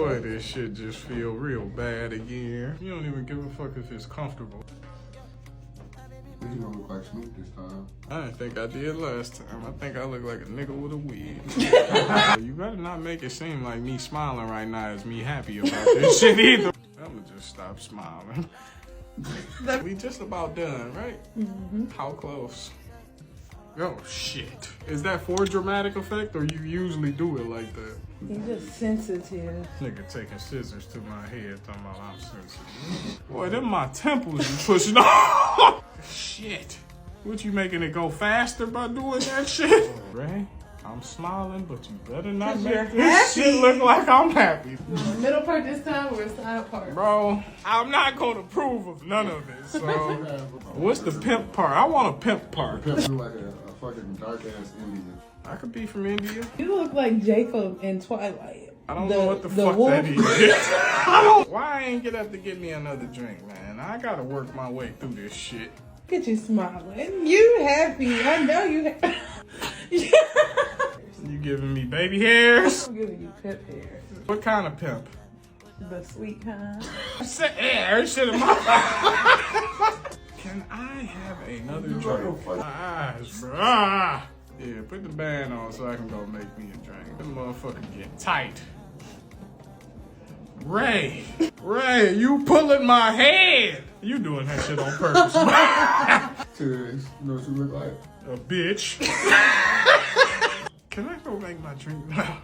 Boy, this shit just feel real bad again. You don't even give a fuck if it's comfortable. You don't look like Snoop this time. I didn't think I did last time. I think I look like a nigga with a wig. You better not make it seem like me smiling right now is me happy about this shit either. I'ma just stop smiling. We just about done, right? Mm-hmm. How close? Oh shit. Is that for dramatic effect or you usually do it like that? You're just sensitive. Nigga taking scissors to my head talking about I'm sensitive. Boy, them my temples you pushing off. Shit. What, you making it go faster by doing that shit? Ray, I'm smiling, but you better not make this shit look like I'm happy. Middle part this time or side part? Bro, I'm not gonna approve of none of it, so. What's the pimp part? I want a pimp part. Pimp look like a fucking dark ass Indian. I could be from India. You look like Jacob in Twilight. I don't know what the fuck wolf. That is. Why I ain't get up to get me another drink, man? I gotta work my way through this shit. Look at you smiling. You happy. I know you happy. You giving me baby hairs? I'm giving you pimp hair. What kind of pimp? The sweet kind. Hair shit in my mouth. Can I have another drink? My eyes, bro. Ah. Yeah, put the band on so I can go make me a drink. This motherfucker get tight. Ray, you pulling my head. You doing that shit on purpose. You know what you look like? A bitch. Can I go make my drink now?